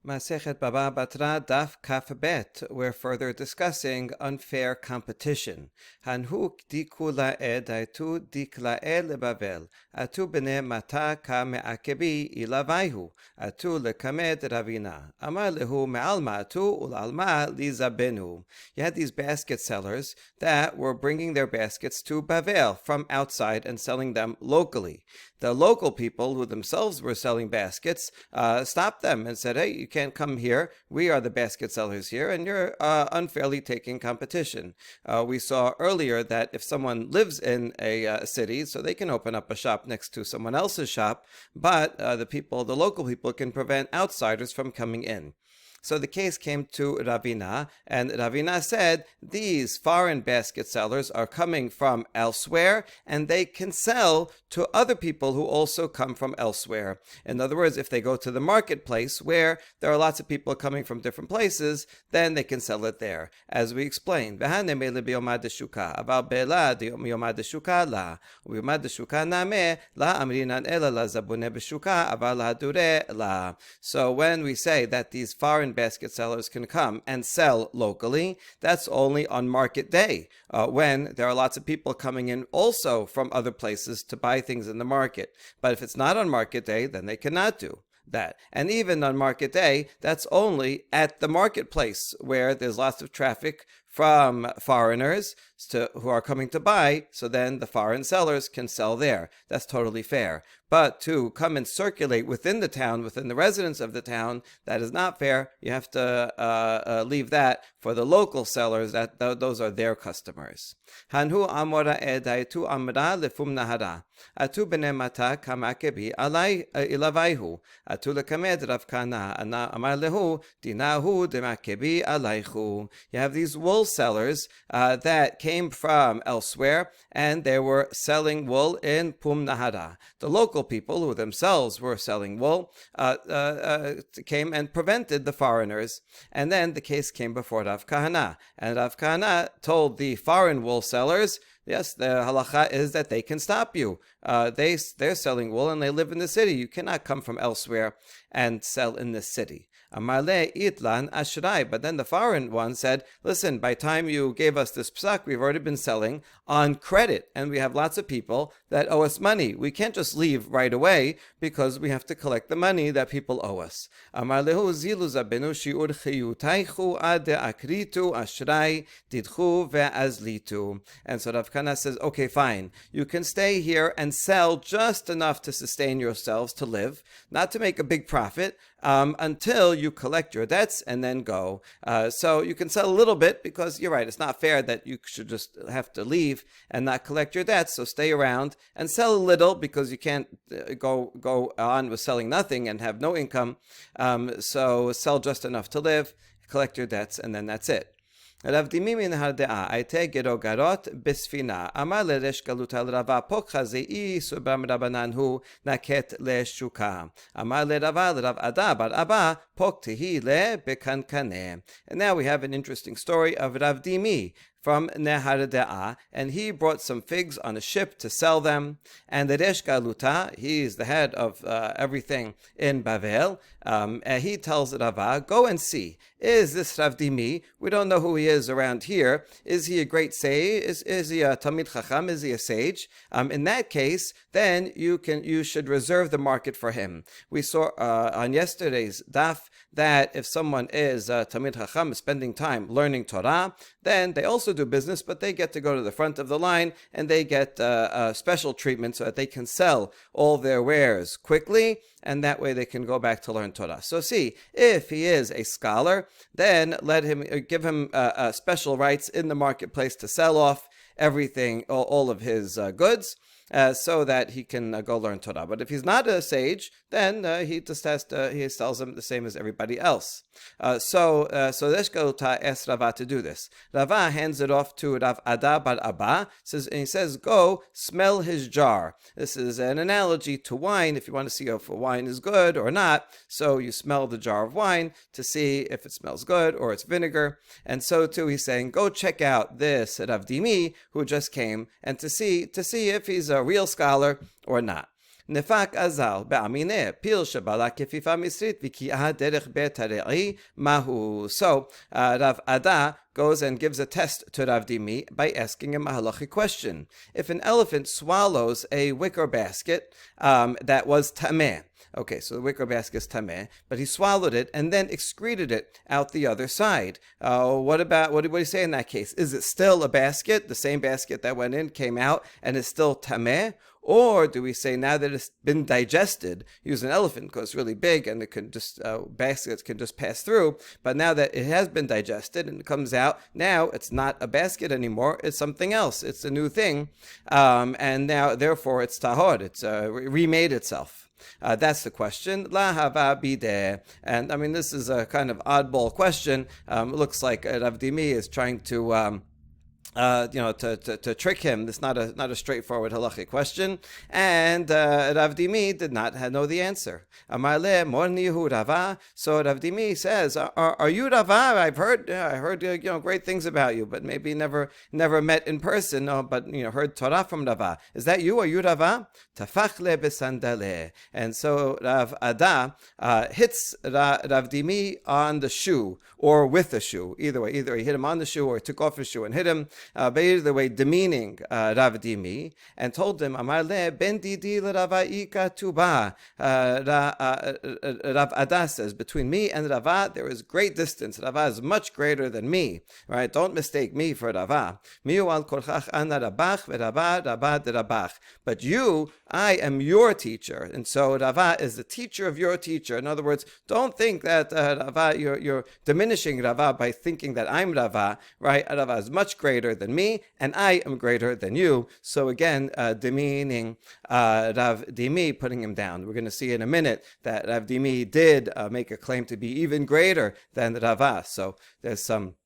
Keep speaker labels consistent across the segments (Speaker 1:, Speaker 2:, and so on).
Speaker 1: Masechet Baba Batra Daf Kaf Bet. We're further discussing unfair competition. Hanhu diku la'ed aitu dik la'ed lebavel. Atu bene mata ka me'akebi ilavaihu. Atu lekamed ravina. Amar lehu me'alma atu ulalma lizabenu. You had these basket sellers that were bringing their baskets to Bavel from outside and selling them locally. The local people who themselves were selling baskets stopped them and said, hey, you can't come here. We are the basket sellers here, and you're unfairly taking competition. We saw earlier that if someone lives in a city, so they can open up a shop next to someone else's shop, but the local people can prevent outsiders from coming in. So the case came to Ravina, and Ravina said, these foreign basket sellers are coming from elsewhere, and they can sell to other people who also come from elsewhere. In other words, if they go to the marketplace where there are lots of people coming from different places, then they can sell it there. As we explained, so when we say that these foreign basket sellers can come and sell locally, that's only on market day, when there are lots of people coming in also from other places to buy things in the market. But if it's not on market day, then they cannot do that. And even on market day, that's only at the marketplace where there's lots of traffic from foreigners who are coming to buy, so then the foreign sellers can sell there. That's totally fair. But to come and circulate within the town, within the residents of the town, that is not fair. You have to leave that for the local sellers. Those are their customers. Hanhu amora edaitu amra lefum nahara. Atu bene mata kamakebi alai ilavaihu. Atu lekamed ravkana ana amar lehu dinahu demakebi alaihu. You have these wool sellers that came from elsewhere, and they were selling wool in Pum Nahara. The local people who themselves were selling wool came and prevented the foreigners. And then the case came before Rav Kahana. And Rav Kahana told the foreign wool sellers, yes, the halacha is that they can stop you. They're selling wool and they live in the city. You cannot come from elsewhere and sell in the city. Amarle itlan ashrai. But then the foreign one said, listen, by time you gave us this psak, we've already been selling on credit, and we have lots of people that owe us money. We can't just leave right away because we have to collect the money that people owe us. Amarlehu zilu zabenu shiur chiyutaichu ade akritu ashrai didchu ve'azlitu. And so Rav Kana says, okay, fine. You can stay here and sell just enough to sustain yourselves, to live, not to make a big profit, until you collect your debts and then go. So you can sell a little bit, because you're right, it's not fair that you should just have to leave and not collect your debts. So stay around and sell a little, because you can't go on with selling nothing and have no income. So sell just enough to live, collect your debts, and then that's it. Rav Dimi min hardea aite gerogarot besfina amar leresh galut al rava pokha zei subam rabanan hu naket leshuka amar lerava rav ada bar abba poktehi le bekankane. And now we have an interesting story of Rav Dimi from Nehardea, and he brought some figs on a ship to sell them. And the Resh Galuta, he is the head of everything in Bavel, and he tells Rava, go and see, is this Rav Dimi? We don't know who he is around here. Is he a great sage? Is he a Talmid Chacham? Is he a sage? In that case, then you should reserve the market for him. We saw on yesterday's daf that if someone is Talmid Chacham, spending time learning Torah, then they also do business, but they get to go to the front of the line, and they get special treatment so that they can sell all their wares quickly, and that way they can go back to learn Torah. So see, if he is a scholar, then give him special rights in the marketplace to sell off everything, all of his goods, so that he can go learn Torah. But if he's not a sage, then he just he sells them the same as everybody else. So let's go to ask Rava to do this. Rava hands it off to Rav Ada bar Abba, and he says, go smell his jar. This is an analogy to wine, if you want to see if a wine is good or not. So you smell the jar of wine to see if it smells good or it's vinegar. And so too, he's saying, go check out this Rav Dimi who just came, and to see if he's a real scholar or not. Nefak azal be'amine pil shabala kefifa misrit v'ki'ah derech be'tarei mahu. So Rav Ada goes and gives a test to Rav Dimi by asking him a halachic question. If an elephant swallows a wicker basket that was tameh, okay, so the wicker basket is tameh, but he swallowed it and then excreted it out the other side. What do you say in that case? Is it still a basket? The same basket that went in came out and is still tameh? Or do we say now that it's been digested, use an elephant because it's really big and it can just baskets can just pass through. But now that it has been digested and it comes out, now it's not a basket anymore. It's something else. It's a new thing, and now therefore it's tahor. It's remade itself. That's the question. La hava bideh. And I mean, this is a kind of oddball question. It looks like Rav Dimi is trying to to trick him. It's not a straightforward halachic question, and Rav Dimi did not know the answer. Amarle mornihu Rava. So Rav Dimi says, "Are you Rava? I heard great things about you, but maybe never met in person. No, but heard Torah from Rava. Is that you? Are you Rava?" Tafachle besandale. And so Rav Ada hits Rav Dimi on the shoe or with the shoe. Either way, either he hit him on the shoe or took off his shoe and hit him. But either way, demeaning Rav Dimi, and told him, Amar le ben didi l'Ravaika tuba. Rav Ada says, between me and Rava, there is great distance. Rava is much greater than me. Right? Don't mistake me for Rava. Miu al korchach ana rabach ve'Rava Rabba de rabach. But you, I am your teacher. And so Rava is the teacher of your teacher. In other words, don't think that Rava, you're diminishing Rava by thinking that I'm Rava. Right? Rava is much greater than me, and I am greater than you. So again, demeaning Rav Dimi, putting him down. We're going to see in a minute that Rav Dimi did make a claim to be even greater than Rava. So there's some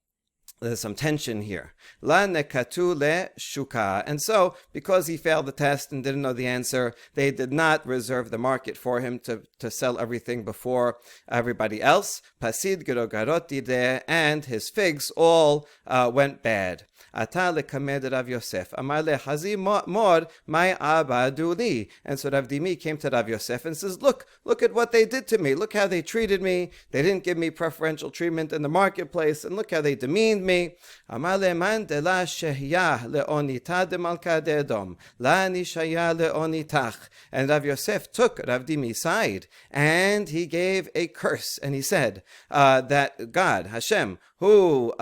Speaker 1: tension here. La nekatu le shuka. And so, because he failed the test and didn't know the answer, they did not reserve the market for him to sell everything before everybody else. Pasid girogaroti de, and his figs all went bad. Ata lekamed Rav Yosef. Amar le hazi mor my abaduli. And so Rav Dimi came to Rav Yosef and says, look at what they did to me. Look how they treated me. They didn't give me preferential treatment in the marketplace, and look how they demeaned me. Amar le man de la shehya leonita de malka de Edom. La nishaya leonitach. And Rav Yosef took Rav Dimi's side, and he gave a curse, and he said that God, Hashem, who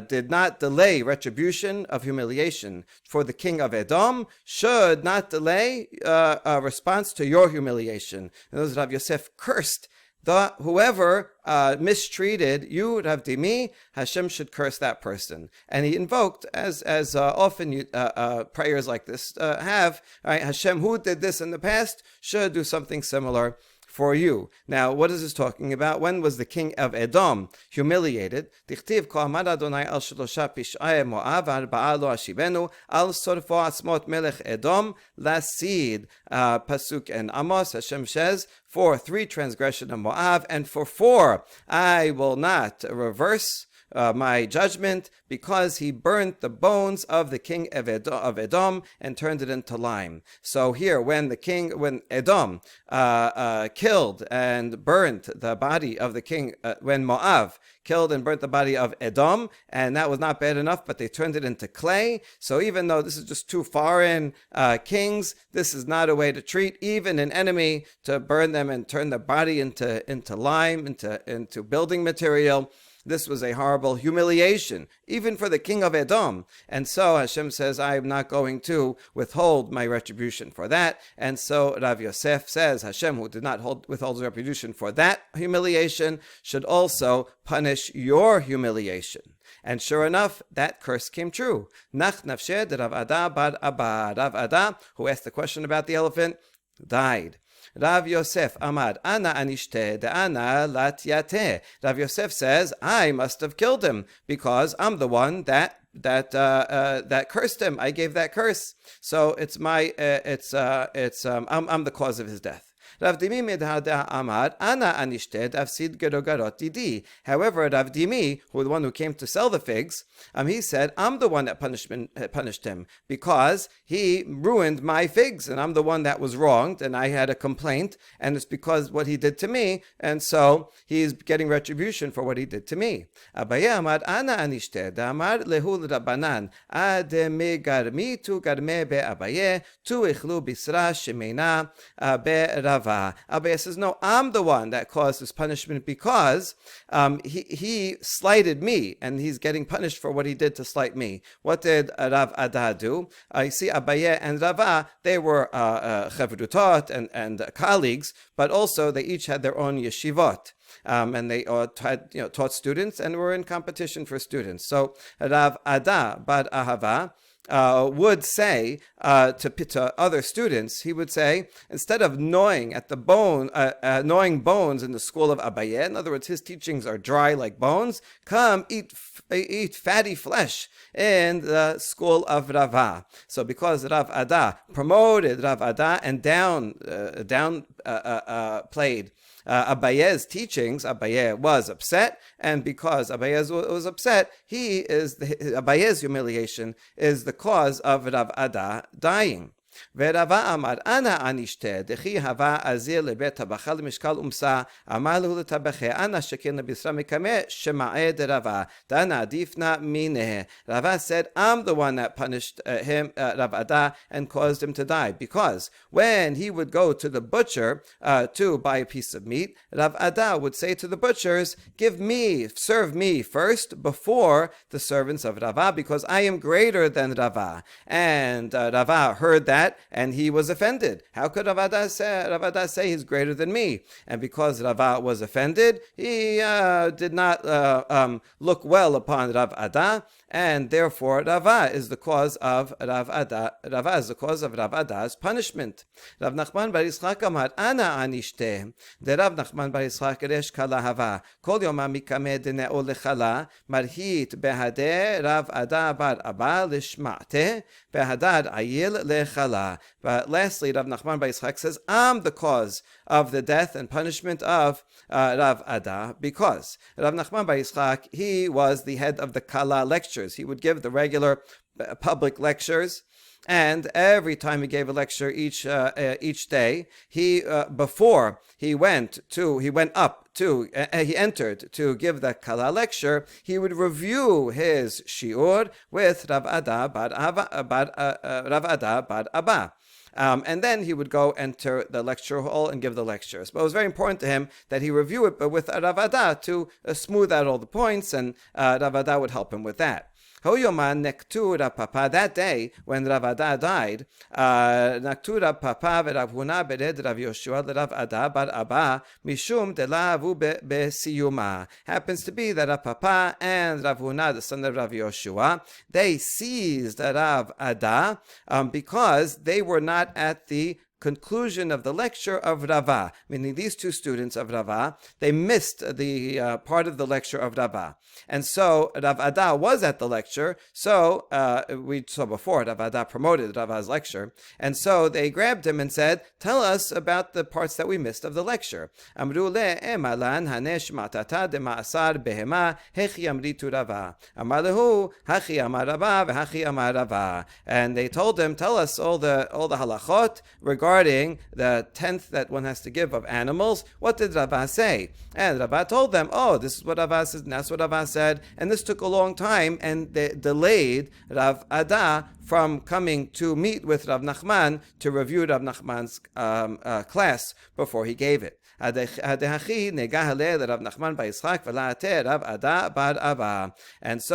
Speaker 1: did not delay retribution of humiliation for the king of Edom, should not delay a response to your humiliation. And those Rav Yosef cursed whoever mistreated you, Rav Dimi, Hashem should curse that person. And he invoked, as often prayers like this have, right, Hashem, who did this in the past, should do something similar for you. Now, what is this talking about? When was the king of Edom humiliated? Dichtiv ko amar Adonai al shlosha pish'ai Moav arba'a lo ashivenu al sorfo asmot melech Edom lasid. Pasuk and Amos, Hashem says, for 3 transgression of Moav, and for 4 I will not reverse my judgment, because he burnt the bones of the king of Edom and turned it into lime. So here, when Edom killed and burnt the body of the king, when Moav killed and burnt the body of Edom, and that was not bad enough, but they turned it into clay. So even though this is just 2 foreign kings, this is not a way to treat even an enemy, to burn them and turn the body into lime, into building material. This was a horrible humiliation, even for the king of Edom. And so Hashem says, I am not going to withhold my retribution for that. And so Rav Yosef says, Hashem, who did not withhold retribution for that humiliation, should also punish your humiliation. And sure enough, that curse came true. Nach nafshe de Rav Ada bar Abba. Rav Ada, who asked the question about the elephant, died. Rav Yosef Amad Ana Anishte de Ana Latyate. Rav Yosef says, I must have killed him because I'm the one that cursed him. I gave that curse, so it's I'm the cause of his death. Rav Dimi midhada amar, ana anishted afsid gerogarot didi. However, Rav Dimi, who was the one who came to sell the figs, he said, I'm the one that punished him because he ruined my figs, and I'm the one that was wronged, and I had a complaint, and it's because what he did to me, and so he's getting retribution for what he did to me. Abaye amar, ana anishted, amar lehul rabbanan, ademe garmi tu garme be Abaye, tu ichlu bisra shemena be Rava. Abaye says, no, I'm the one that caused this punishment because he slighted me, and he's getting punished for what he did to slight me. What did Rav Ada do? You see, Abaye and Rava, they were chavrutot and colleagues, but also they each had their own yeshivot. And they taught students and were in competition for students. So Rav Ada bar Ahava would say to other students, he would say, instead of gnawing at the gnawing bones in the school of Abaye, in other words, his teachings are dry like bones, come eat fatty flesh in the school of Rava. So because Rav Ada promoted Rav Ada and downplayed Abaye's teachings, Abaye was upset, and because Abaye was upset, Abaye's humiliation is the cause of Rav Ada dying. ורבה אמר, אנא אנישתה, דכי הווה אזיר לבית טבחה למשקל אומסה, אמר לו לטבחה, אנא שכן לבשרה מקמה, שמעה דרבה, דנא עדיפנה מיניה. Rava said, I'm the one that punished him, Rav Ada, and caused him to die, because when he would go to the butcher to buy a piece of meat, Rav Ada would say to the butchers, serve me first before the servants of Rava, because I am greater than Rava. And Rava heard that, and he was offended. How could Rav Ada say he's greater than me? And because Rava was offended, he did not look well upon Rav Ada, and therefore Rava is the cause of Rav Ada's punishment. Rav Nachman bar Yitzchak amar, ana anishte. De Rav Nachman bar Yitzchak resh kala hava. Kol yoma mikame deneo lechala, marhit behade Rav Ada bar Abba lishmate, behadad ayil lechala. But lastly, Rav Nachman bar Yitzchak says, I'm the cause of the death and punishment of Rav Ada, because Rav Nachman bar Yitzchak, he was the head of the Kala lectures. He would give the regular public lectures, and every time he gave a lecture each day, he before he entered to give the Kala lecture, he would review his shiur with Rav Ada bar Abba. And then he would go enter the lecture hall and give the lectures. But it was very important to him that he review it with Rav Ada to smooth out all the points, and Rav Ada would help him with that. That day, when Rav Ada died, Naktu Rav Papa v'Rav Huna bered Rav Yoshua l'Rav Ada bar Abba mishum delavu besiyuma. Happens to be that Rav Papa and Rav Huna, the son of Rav Yoshua, they seized Rav Ada because they were not at the conclusion of the lecture of Rava, meaning these two students of Rava, they missed the part of the lecture of Rava. And so Rav Ada was at the lecture, so we saw before, Rav Ada promoted Rava's lecture, and so they grabbed him and said, tell us about the parts that we missed of the lecture. Amru le emalan hanesh matata de ma'asar behema hechi amritu Rava. Amar lehu hachi amar Rava v'hachi amar Rava. And they told him, tell us all the halachot regarding the tenth that one has to give of animals. What did Rava say? And Rava told them, oh, this is what Rava says, and that's what Rava said. And this took a long time, and they delayed Rav Ada from coming to meet with Rav Nachman to review Rav Nachman's class before he gave it. And so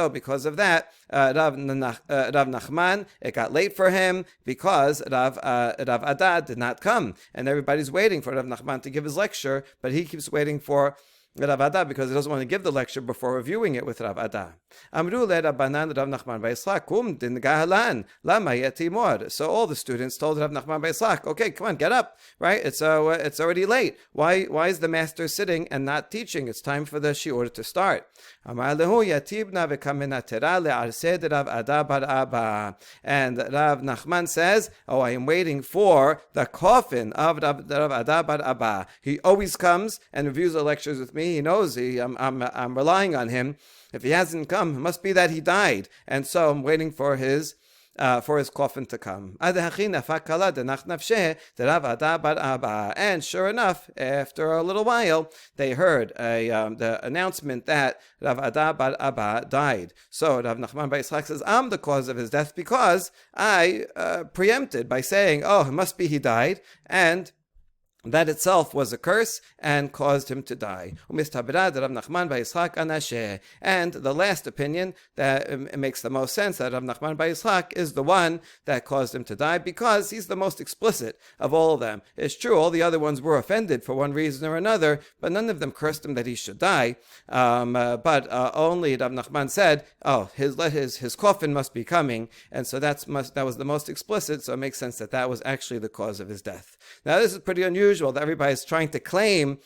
Speaker 1: because of that, Rav Nachman, it got late for him because Rav Ada did not come. And everybody's waiting for Rav Nachman to give his lecture, but he keeps waiting for Rav Ada because he doesn't want to give the lecture before reviewing it with Rav Ada. Amru le Rabbanan Rav Nachman bar Yitzchak kum din gahalan lama yeti mor. So all the students told Rav Nachman bar Yitzchak, okay, come on, get up, right? It's already late. Why is the master sitting and not teaching? It's time for the shiur to start. Amar lehu yatibna v'kamena tera le'arsed Rav Ada bar Abba. And Rav Nachman says, oh, I am waiting for the coffin of Rav Ada bar Abba. He always comes and reviews the lectures with me. He knows I'm relying on him. If he hasn't come, it must be that he died, and so I'm waiting for his coffin to come. And sure enough, after a little while, they heard the announcement that Rav Ada bar Abba died. So Rav Nachman bar Yitzchak says, I'm the cause of his death because I preempted by saying, oh, it must be he died, and that itself was a curse and caused him to die. And the last opinion that makes the most sense, that Rav Nachman bar Yitzchak is the one that caused him to die because he's the most explicit of all of them. It's true, all the other ones were offended for one reason or another, but none of them cursed him that he should die. But only Rav Nachman said, oh, his coffin must be coming, and so that was the most explicit, so it makes sense that was actually the cause of his death. Now this is pretty unusual that everybody's trying to claim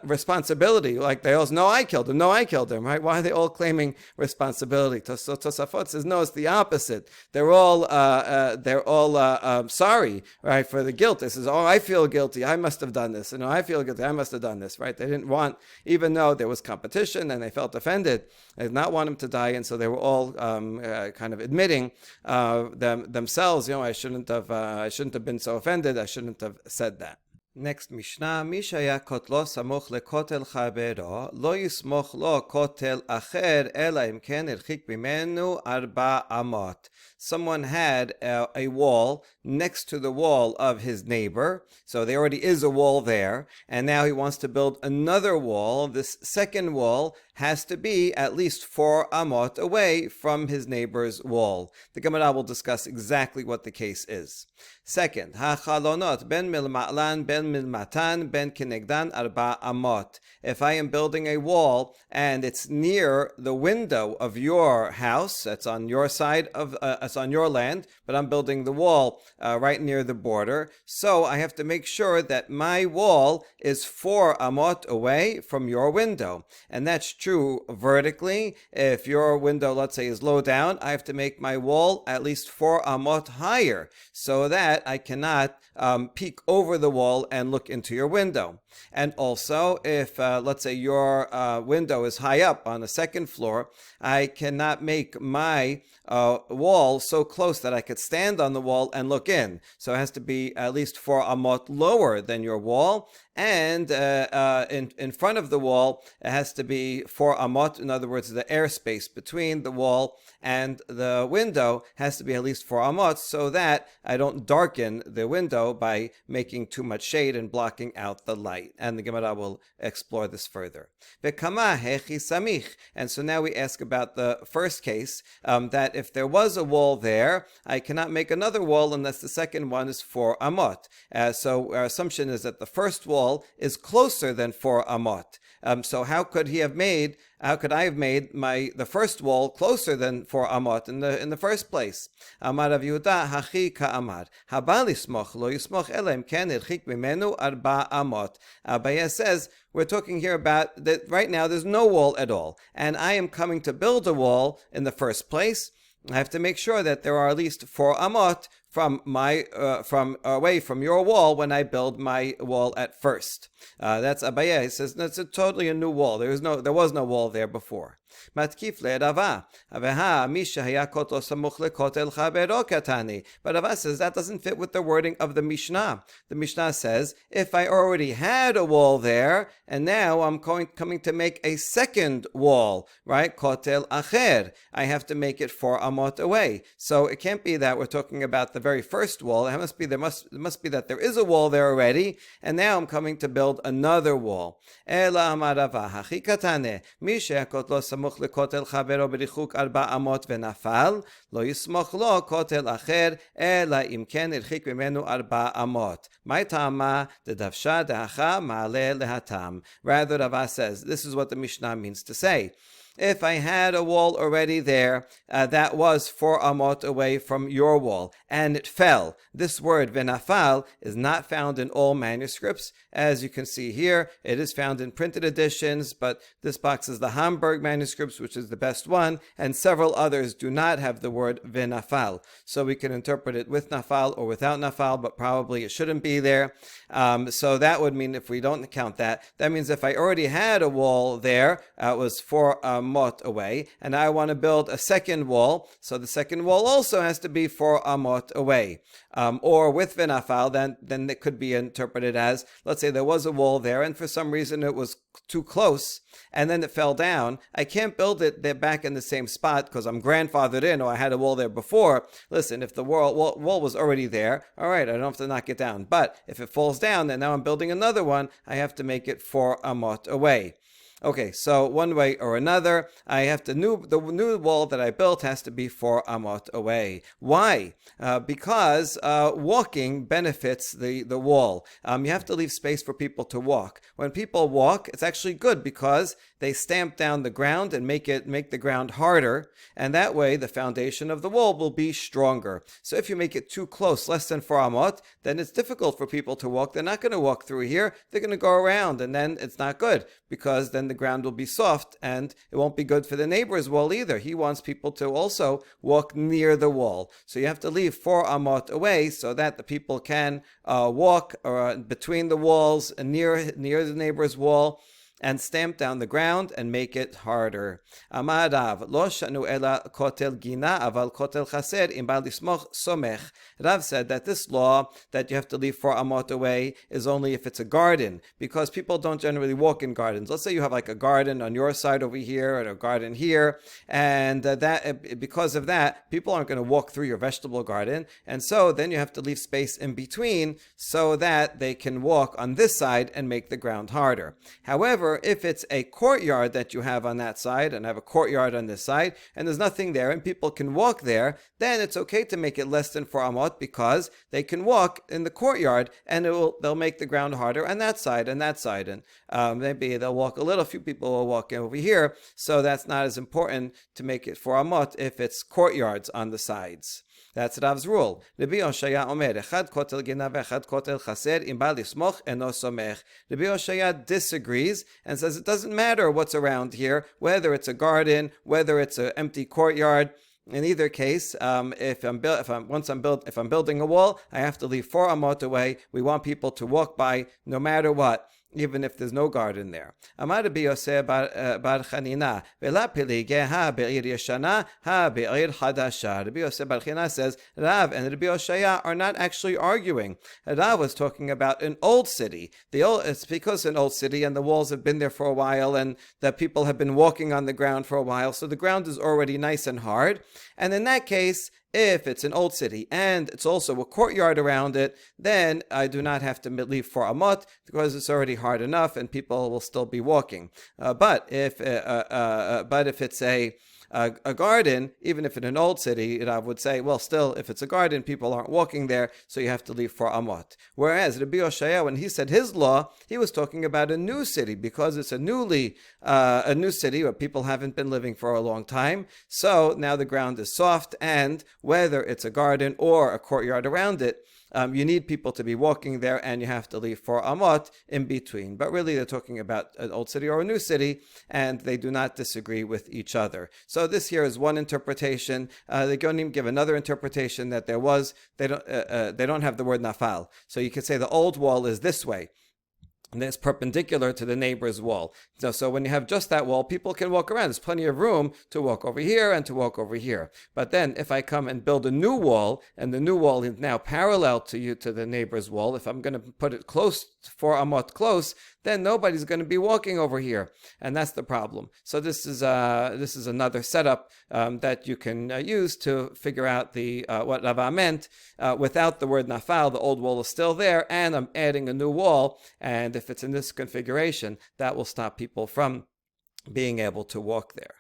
Speaker 1: responsibility, like they all say, no, I killed him, right? Why are they all claiming responsibility? So Tosafot says, no, it's the opposite. They're all sorry, right, for the guilt. They says, oh, I feel guilty, I must have done this, and I feel guilty, I must have done this, right? They didn't want, even though there was competition and they felt offended, they did not want him to die, and so they were all kind of admitting themselves, I shouldn't have been so offended, I shouldn't have said that. Next Mishnah, מי שהיה כותלו סמוך לכותל חברו, לא יסמוך לו כותל אחר, אלא אם כן הרחיק ממנו 4 אמות. Someone had a wall next to the wall of his neighbor, so there already is a wall there, and now he wants to build another wall. This second wall has to be at least 4 amot away from his neighbor's wall. The Gemara will discuss exactly what the case is. Second, hachalonot ben milma'lan ben milmatan ben kinegdan 4 amot. If I am building a wall and it's near the window of your house, that's on your side of it's on your land, but I'm building the wall right near the border, so I have to make sure that my wall is 4 amot away from your window. And that's true vertically. If your window, let's say, is low down, I have to make my wall at least 4 amot higher so that I cannot peek over the wall and look into your window. And also, if let's say your window is high up on the second floor, I cannot make my wall so close that I could stand on the wall and look in. So it has to be at least 4 amot lower than your wall. And in front of the wall, it has to be 4 amot. In other words, the airspace between the wall and the window has to be at least 4 amot so that I don't darken the window by making too much shade and blocking out the light. And the Gemara will explore this further. And so now we ask about the first case, that if there was a wall there, I cannot make another wall unless the second one is 4 amot. So our assumption is that the first wall is closer than 4 amot. So how could I have made the first wall closer than 4 amot in the first place? Amar Rav Yehuda hachi ka'amar haba lismoch lo yismoch ela im ken irchik mimenu 4 amot. Abaye says we're talking here about that right now there's no wall at all, and I am coming to build a wall in the first place. I have to make sure that there are at least 4 amot from away from your wall when I build my wall at first. That's Abaye. He says that's totally a new wall. There was no wall there before. Matkif le'Rava. Aveha misha hayakot samuch lekotel chabero katani. But Rava says that doesn't fit with the wording of the Mishnah. The Mishnah says if I already had a wall there and now I'm coming to make a second wall, right? Kotel acher. I have to make it 4 amot away. So it can't be that we're talking about the very first wall. It must be that there is a wall there already, and now I'm coming to build another wall. Ela amar Rava, hachi katane, mi she'akotlo samuch lekotel chavero berichuk 400 venafal, lo yismoch lo kotel acher, ela im ken irchik mimenu 400. My tama de davsha dehacha ma'ale lehatam. Rather, Rava says, this is what the Mishnah means to say. If I had a wall already there that was 4 amot away from your wall, and it fell, this word venafal is not found in all manuscripts. As you can see here, it is found in printed editions, but this box is the Hamburg manuscripts, which is the best one, and several others do not have the word venafal. So we can interpret it with nafal or without nafal, but probably it shouldn't be there. So that would mean, if we don't count that, that means if I already had a wall there, it was 4 amot away, and I want to build a second wall, so the second wall also has to be 4 amot away. Or with venafal, then it could be interpreted as, let's say there was a wall there, and for some reason it was too close, and then it fell down. I can't build it there back in the same spot because I'm grandfathered in, or I had a wall there before. Listen, if the wall was already there, all right, I don't have to knock it down. But if it falls down, and now I'm building another one, I have to make it 4 amot away. Okay, so one way or another, I have the new wall that I built has to be 4 amot away. Why? Because walking benefits the wall. You have to leave space for people to walk. When people walk, it's actually good because they stamp down the ground and make the ground harder, and that way the foundation of the wall will be stronger. So if you make it too close, less than 4 amot, then it's difficult for people to walk. They're not going to walk through here. They're going to go around, and then it's not good because then the ground will be soft, and it won't be good for the neighbor's wall either. He wants people to also walk near the wall. So you have to leave 4 amot away so that the people can walk between the walls and near the neighbor's wall, and stamp down the ground and make it harder. Amar Rav, lo shanu ela kotel gina aval kotel chaser im bal lismoch somech. Rav said that this law that you have to leave 4 amot away is only if it's a garden, because people don't generally walk in gardens. Let's say you have like a garden on your side over here and a garden here, and because of that, people aren't going to walk through your vegetable garden, and so then you have to leave space in between so that they can walk on this side and make the ground harder. However, if it's a courtyard that you have on that side and have a courtyard on this side and there's nothing there and people can walk there, then it's okay to make it less than 4 amot because they can walk in the courtyard and they'll make the ground harder on that side and that side, and maybe they'll walk a little. Few people will walk over here, so that's not as important to make it 4 amot if it's courtyards on the sides. That's Rav's rule. Rabbi Yoshaya omer, echad kotel gina ve'echad kotel chaser im bal lismoch eno somech. Rabbi Yoshaya disagrees and says it doesn't matter what's around here, whether it's a garden, whether it's an empty courtyard. In either case, if I'm building a wall, I have to leave 4 amot away. We want people to walk by no matter what, even if there's no garden there. Amar Rabbi Yosef bar Chanina, ve'la pelige ha be'ir yeshana ha be'ir hadasha. Rabbi Yosef bar Chanina says Rav and Rabbi Yoshaya are not actually arguing. Rav was talking about an old city. It's because an old city and the walls have been there for a while and the people have been walking on the ground for a while, so the ground is already nice and hard. And in that case, if it's an old city and it's also a courtyard around it, then I do not have to leave 4 amot because it's already hard enough and people will still be walking. But if it's a garden, even if in an old city, Rav would say, well, still, if it's a garden, people aren't walking there, so you have to leave 4 amot. Whereas Rabbi Yoshaya, when he said his law, he was talking about a new city, because it's a new city where people haven't been living for a long time. So now the ground is soft, and whether it's a garden or a courtyard around it, you need people to be walking there, and you have to leave 4 amot in between. But really, they're talking about an old city or a new city, and they do not disagree with each other. So this here is one interpretation. The Geonim give another interpretation that they don't have the word nafal. So you could say the old wall is this way. and it's perpendicular to the neighbor's wall. So when you have just that wall, people can walk around. There's plenty of room to walk over here and to walk over here. But then if I come and build a new wall, and the new wall is now parallel to the neighbor's wall, if I'm going to put it close, 4 amot close, then nobody's going to be walking over here, and that's the problem. So this is another setup that you can use to figure out the what Rava meant. Without the word nafal, the old wall is still there, and I'm adding a new wall, and if it's in this configuration, that will stop people from being able to walk there.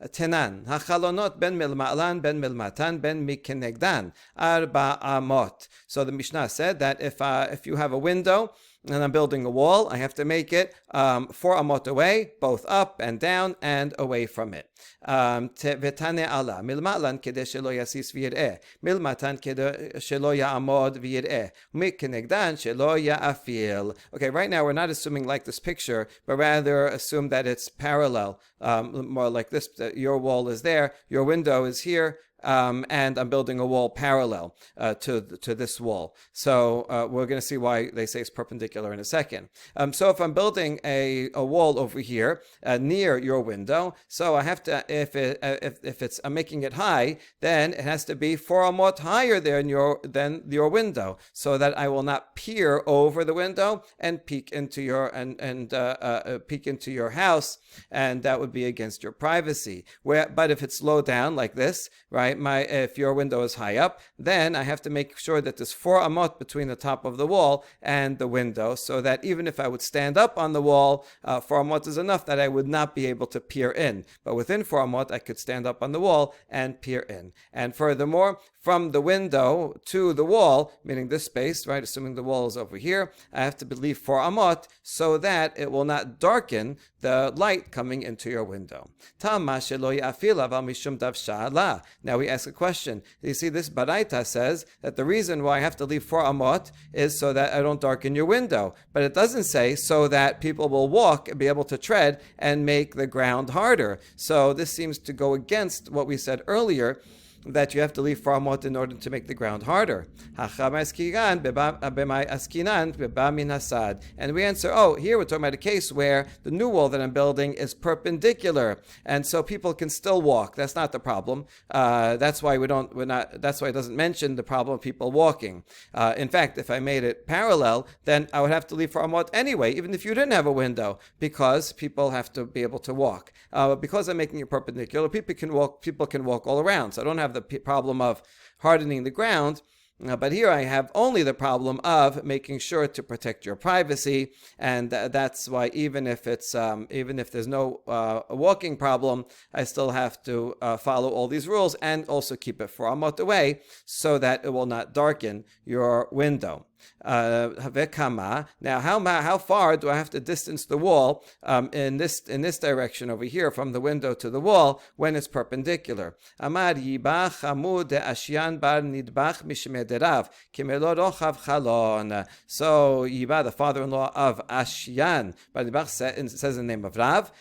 Speaker 1: Tenan, hachalonot ben milma'lan ben milmatan ben mikenegdan arba amot. So the Mishnah said that if you have a window and I'm building a wall, I have to make it 4 amot away, both up and down and away from it. Vetane Allah milma'lan kede shelo yasis v'yir'eh, milmatan kede shelo ya'amod v'yir'eh, mikenegdan shelo ya'afil. Okay, right now we're not assuming like this picture, but rather assume that it's parallel, more like this. Your wall is there, your window is here, and I'm building a wall parallel to this wall. So we're going to see why they say it's perpendicular in a second. So if I'm building a wall over here near your window, so I have to, I'm making it high, then it has to be 4 amot higher than your window, so that I will not peer over the window and peek into your peek into your house, and that would be against your privacy. But if it's low down like this, right? If your window is high up, then I have to make sure that there's 4 amot between the top of the wall and the window, so that even if I would stand up on the wall, 4 amot is enough that I would not be able to peer in. But within 4 amot, I could stand up on the wall and peer in. And furthermore, from the window to the wall, meaning this space, right, assuming the wall is over here, I have to leave 4 amot so that it will not darken the light coming into your window. Now we ask a question. You see, this Baraita says that the reason why I have to leave 4 amot is so that I don't darken your window. But it doesn't say so that people will walk and be able to tread and make the ground harder. So this seems to go against what we said earlier, that you have to leave 4 amot in order to make the ground harder. And we answer, here we're talking about a case where the new wall that I'm building is perpendicular, and so people can still walk. That's not the problem. That's why that's why it doesn't mention the problem of people walking. In fact, if I made it parallel, then I would have to leave 4 amot anyway, even if you didn't have a window, because people have to be able to walk. Because I'm making it perpendicular, people can walk all around. So I don't have the problem of hardening the ground. But here I have only the problem of making sure to protect your privacy, and that's why even if there's no walking problem, I still have to follow all these rules and also keep it 4 amot away so that it will not darken your window. Now, how far do I have to distance the wall in this direction over here from the window to the wall when it's perpendicular? Amar yibach amud ashyan bar nidbach mishmederav kimelo rochav chalon. So Yiba, the father-in-law of Ashyan, bar nidbach says the name of Rav.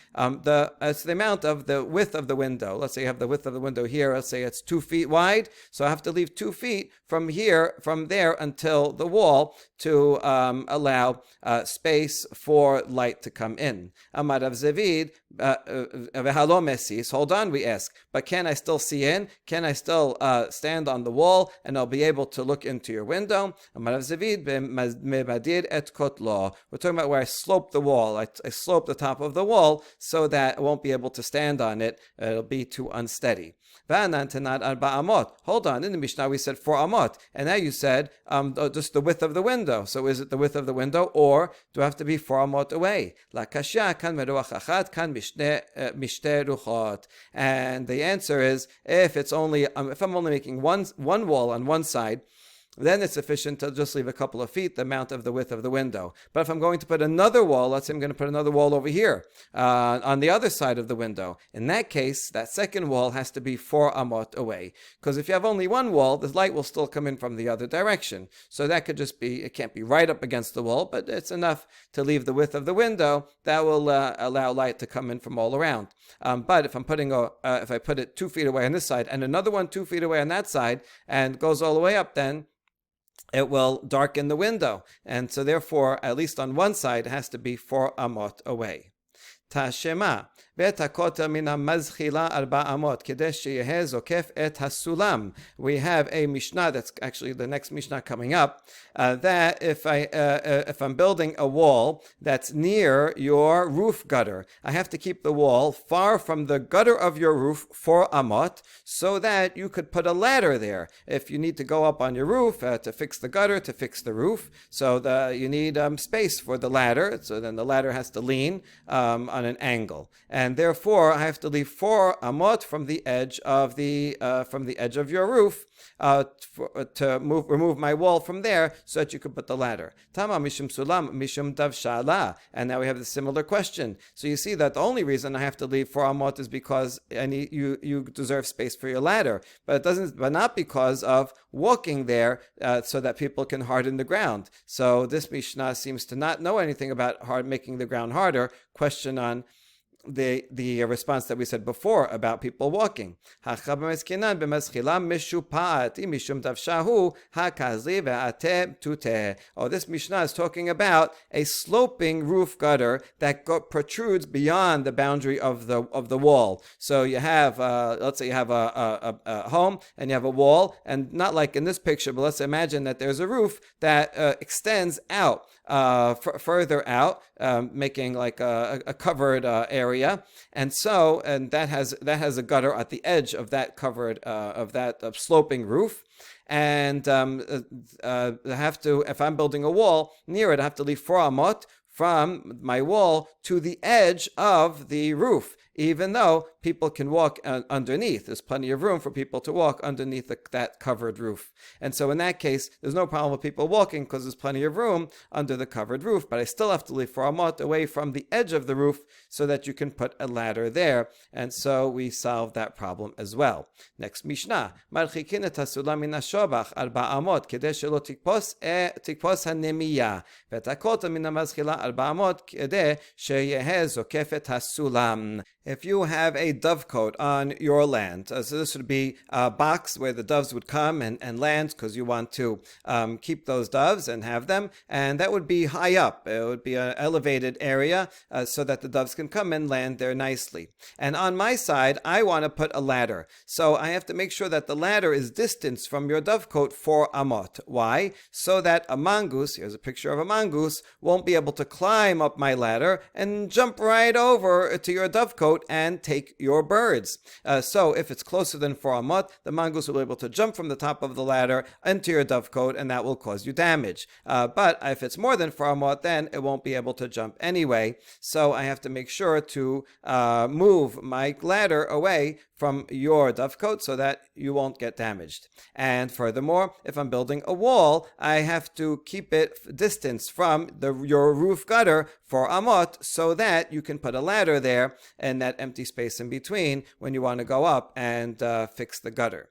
Speaker 1: It's the amount of the width of the window. Let's say you have the width of the window here. Let's say it's 2 feet wide. So I have to leave 2 feet from there until the wall to allow space for light to come in. Amar Rav Zavid, v'halo mesis. Hold on, we ask. But can I still see in? Can I still stand on the wall and I'll be able to look into your window? Amar Rav Zavid, mevadir et kotlo. We're talking about where I slope the wall. I slope the top of the wall so that I won't be able to stand on it. It'll be too unsteady. Hold on, in the Mishnah we said 4 amot, and now you said just the width of the window. So is it the width of the window, or do I have to be 4 amot away? And the answer is, if I'm only making one wall on one side, then it's sufficient to just leave a couple of feet, the amount of the width of the window. But if I'm going to put another wall, let's say I'm going to put another wall over here on the other side of the window, in that case, that second wall has to be 4 amot away. Because if you have only one wall, the light will still come in from the other direction. So that could just be, it can't be right up against the wall, but it's enough to leave the width of the window that will allow light to come in from all around. But if if I put it 2 feet away on this side and another one 2 feet away on that side and goes all the way up, then it will darken the window. And so therefore, at least on one side, it has to be 4 amot away. תשמע, בית הכותל מן המזחילה 4 אמות, כדי שיהיה זוקף את הסולם. We have a Mishnah, that's actually the next Mishnah coming up, that if I'm building a wall that's near your roof gutter, I have to keep the wall far from the gutter of your roof 4 amot, so that you could put a ladder there. If you need to go up on your roof to fix the gutter, to fix the roof, so you need space for the ladder, so then the ladder has to lean on an angle, and therefore I have to leave 4 amot from the edge of your roof to remove my wall from there, so that you could put the ladder. Tama mishum sulam mishum davshala. And now we have the similar question. So you see that the only reason I have to leave 4 amot is because you deserve space for your ladder, but not because of walking there so that people can harden the ground. So this Mishnah seems to not know anything about making the ground harder. Question on the response that we said before about people walking. Oh, this Mishnah is talking about a sloping roof gutter that protrudes beyond the boundary of the wall. So you have, let's say you have a home and you have a wall, and not like in this picture, but let's imagine that there's a roof that extends out further out, making like a covered area, and that has a gutter at the edge of that covered sloping roof. And if I'm building a wall near it, I have to leave 4 amot from my wall to the edge of the roof, even though people can walk underneath. There's plenty of room for people to walk underneath that covered roof. And so in that case, there's no problem with people walking because there's plenty of room under the covered roof, but I still have to leave 4 amot away from the edge of the roof so that you can put a ladder there. And so we solve that problem as well. Next Mishnah. מרחיקים את הסולם מן השובח 4 אמות, כדי שלא תקפוס הנמייה, ואת הכותל מן המזחילה 4 אמות, כדי שיהיה זוקף את הסולם. If you have a dovecote on your land, so this would be a box where the doves would come and land because you want to keep those doves and have them, and that would be high up. It would be an elevated area so that the doves can come and land there nicely. And on my side, I want to put a ladder. So I have to make sure that the ladder is distanced from your dovecote 4 amot. Why? So that a mongoose, here's a picture of a mongoose, won't be able to climb up my ladder and jump right over to your dovecote and take your birds. So if it's closer than 4 amot, the mongoose will be able to jump from the top of the ladder into your dovecote, and that will cause you damage. But if it's more than 4 amot, then it won't be able to jump anyway. So I have to make sure to move my ladder away from your dovecote so that you won't get damaged. And furthermore, if I'm building a wall, I have to keep it distance from your roof gutter 4 amot so that you can put a ladder there and that empty space in between when you want to go up and fix the gutter.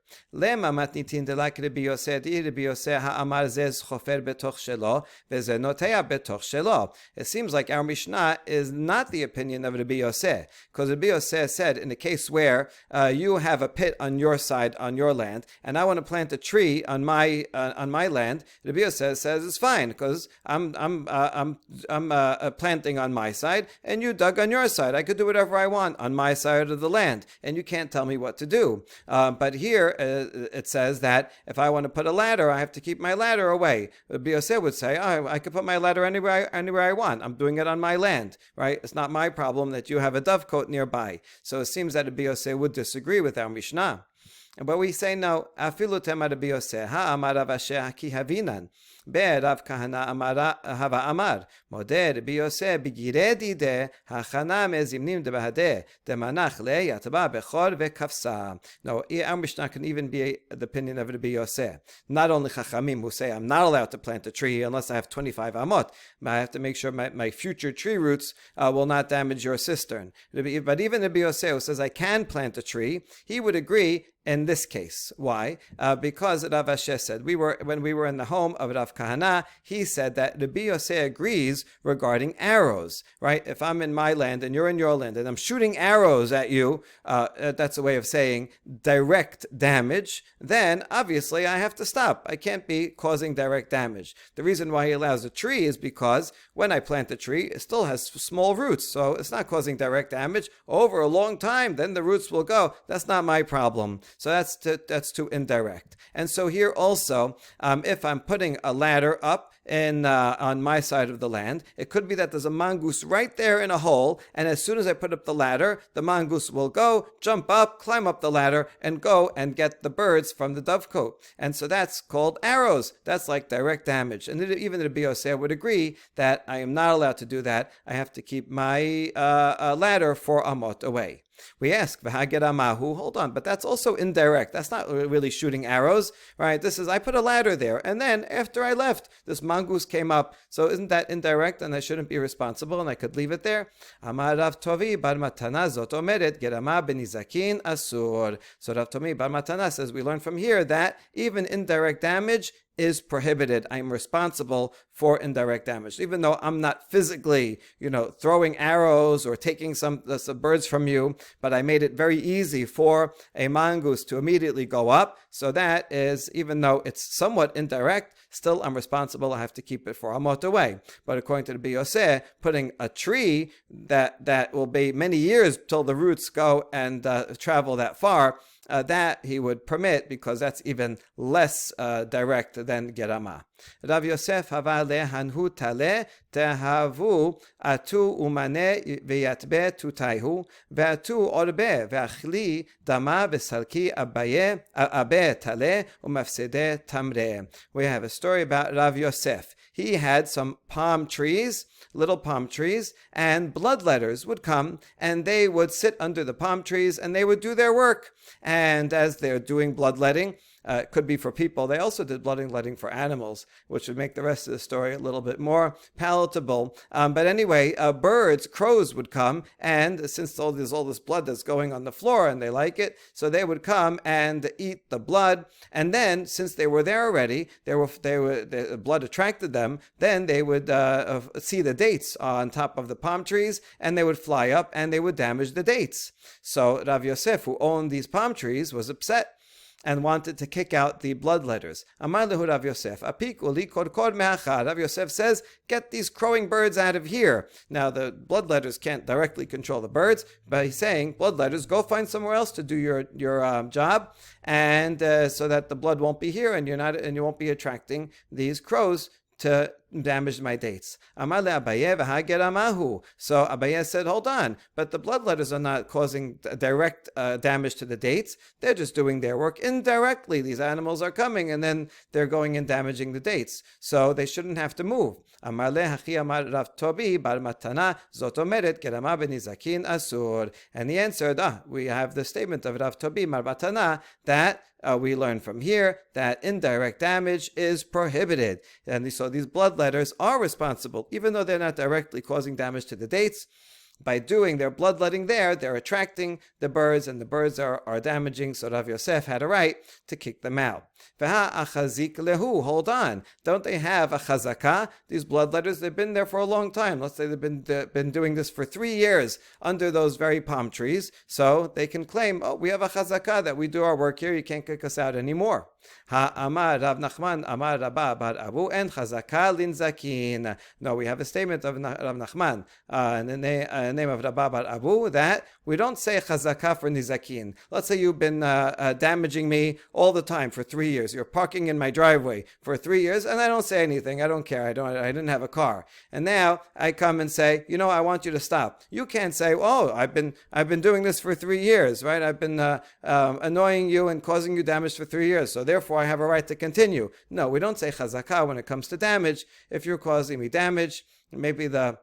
Speaker 1: It seems like our Mishnah is not the opinion of Rabbi Yosef, because Rabbi Yosef said in the case where you have a pit on your side, on your land, and I want to plant a tree on my land, Rabbi Yosef says it's fine because I'm planting on my side and you dug on your side. I could do whatever I want on my side of the land, and you can't tell me what to do. But here it says that if I want to put a ladder, I have to keep my ladder away. Rabbi Yosef would say, oh, I could put my ladder anywhere I want. I'm doing it on my land, right? It's not my problem that you have a dovecote nearby. So it seems that Rabbi Yosef would disagree with our Mishnah. But we say no. Afilu tema Rabbi Yosef ha'amar Rav Asher ki havinan. Rav Kahana hava amar. Modeh Rabbi Yosef b'girei dideh ha'chana mezimnim debahadeh demanach le yatba bechor ve'kafsa. No, our Mishnah can even be the opinion of Rabbi Yosef. Not only Chachamim who say I'm not allowed to plant a tree unless I have 25 amot, but I have to make sure my future tree roots will not damage your cistern. But even Rabbi Yosef who says I can plant a tree, he would agree in this case. Why? Because Rav Ashi said, when we were in the home of Rav Kahana, he said that Rabbi Yosef agrees regarding arrows, right? If I'm in my land and you're in your land and I'm shooting arrows at you, that's a way of saying direct damage, then obviously I have to stop. I can't be causing direct damage. The reason why he allows a tree is because when I plant a tree, it still has small roots, so it's not causing direct damage. Over a long time, then the roots will go. That's not my problem. So that's too indirect. And so here also, if I'm putting a ladder up on my side of the land, it could be that there's a mongoose right there in a hole, and as soon as I put up the ladder, the mongoose will go, jump up, climb up the ladder, and go and get the birds from the dovecote. And so that's called arrows. That's like direct damage. And even the Biyoseh would agree that I am not allowed to do that. I have to keep my ladder 4 amot away. We ask, V'hageramahu, hold on, but that's also indirect. That's not really shooting arrows, right? This is, I put a ladder there, and then after I left, this mongoose came up. So isn't that indirect, and I shouldn't be responsible, and I could leave it there? Amar Rav Tovi bar Matana zot omeret gerama benizakin asur. So Rav Tovi bar Matana says, we learn from here that even indirect damage is prohibited. I'm responsible for indirect damage. Even though I'm not physically, throwing arrows or taking some birds from you, but I made it very easy for a mongoose to immediately go up. So that is, even though it's somewhat indirect, still I'm responsible. I have to keep it 4 amot away. But according to the Biyoseh, putting a tree that will be many years till the roots go and travel that far, that he would permit, because that's even less direct than gerama. Rav Yosef hava lehanhu tale tehavu atu umane veyatbe tutaihu ve'atu orbe ve'achli dama ve'salki abe tale umafsede tamre. We have a story about Rav Yosef. He had some palm trees, little palm trees, and bloodletters would come, and they would sit under the palm trees, and they would do their work. And as they're doing bloodletting, it could be for people. They also did bloodletting for animals, which would make the rest of the story a little bit more palatable. But anyway, crows would come, and since all this blood that's going on the floor, and they like it, so they would come and eat the blood. And then, since they were there already, the blood attracted them. Then they would see the dates on top of the palm trees, and they would fly up and they would damage the dates. So Rav Yosef, who owned these palm trees, was upset and wanted to kick out the bloodletters. Amar lehu Rav Yosef, apik uli korkor me'achad. Rav Yosef says, get these crowing birds out of here. Now, the bloodletters can't directly control the birds, but he's saying, bloodletters, go find somewhere else to do your job, and so that the blood won't be here, and you won't be attracting these crows to damage my dates. Amar le Abaye v'hageramahu. So Abaye said, hold on, but the bloodletters are not causing direct damage to the dates. They're just doing their work indirectly. These animals are coming, and then they're going and damaging the dates. So they shouldn't have to move. Amar le hachi amar Rav Tobi bar Matana zot omeret gerama benizakin asur. And he answered, we have the statement of Rav Tobi bar Matana that we learn from here that indirect damage is prohibited. And so these bloodletters are responsible, even though they're not directly causing damage to the dates. By doing their bloodletting there, they're attracting the birds, and the birds are damaging, so Rav Yosef had a right to kick them out. Veha achazik lehu, hold on. Don't they have a chazakah? These bloodletters, they've been there for a long time. Let's say they've been doing this for 3 years under those very palm trees, so they can claim, we have a chazakah that we do our work here, you can't kick us out anymore. Ha amar Rav Nachman amar Rabba bar Abu en chazakah linzakin. No, we have a statement of Rav Nachman in the name of Rabba bar Abu that we don't say chazakah for nizakin. Let's say you've been damaging me all the time for 3 years. You're parking in my driveway for 3 years, and I don't say anything. I don't care. I didn't have a car, and now I come and say, I want you to stop. You can't say, I've been doing this for 3 years, right? I've been annoying you and causing you damage for 3 years, so therefore I have a right to continue. No, we don't say chazakah when it comes to damage. If you're causing me damage, maybe the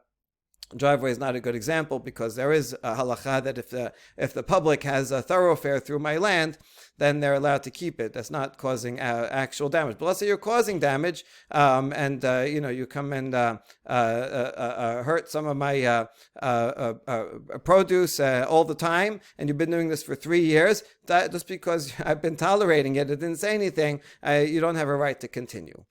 Speaker 1: Driveway is not a good example because there is a halacha that if the public has a thoroughfare through my land, then they're allowed to keep it. That's not causing actual damage. But let's say you're causing damage, and you come and hurt some of my produce all the time, and you've been doing this for 3 years. Just because I've been tolerating it, it didn't say anything, you don't have a right to continue.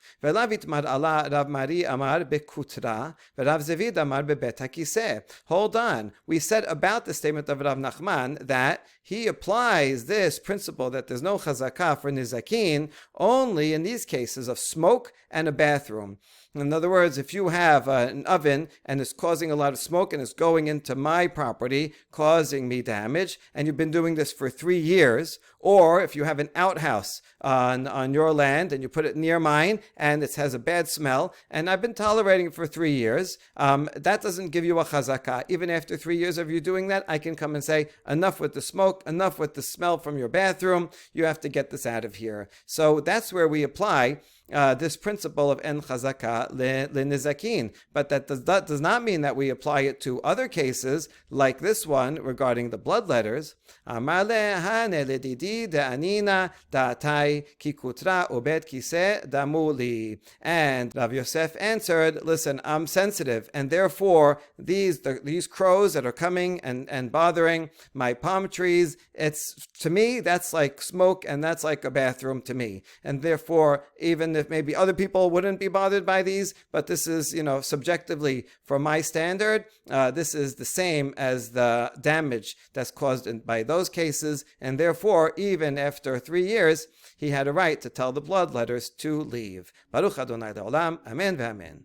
Speaker 1: Hold on. We said about the statement of Rav Nachman that he applies this principle that there's no chazakah for nizakin only in these cases of smoke and a bathroom. In other words, if you have an oven and it's causing a lot of smoke and it's going into my property, causing me damage, and you've been doing this for 3 years, or if you have an outhouse on your land and you put it near mine and it has a bad smell, and I've been tolerating it for 3 years, that doesn't give you a chazakah. Even after 3 years of you doing that, I can come and say, enough with the smoke, enough with the smell from your bathroom, you have to get this out of here. So that's where we apply this principle of en chazaka nizakin, but that does not mean that we apply it to other cases like this one regarding the bloodletters. And Rav Yosef answered, listen, I'm sensitive, and therefore these crows that are coming and bothering my palm trees, it's, to me, that's like smoke and that's like a bathroom to me, and therefore even if maybe other people wouldn't be bothered by these, but this is, subjectively for my standard, this is the same as the damage that's caused by those cases, and therefore even after 3 years he had a right to tell the bloodletters to leave. Baruch Adonai Le'olam, Amen v'Amen.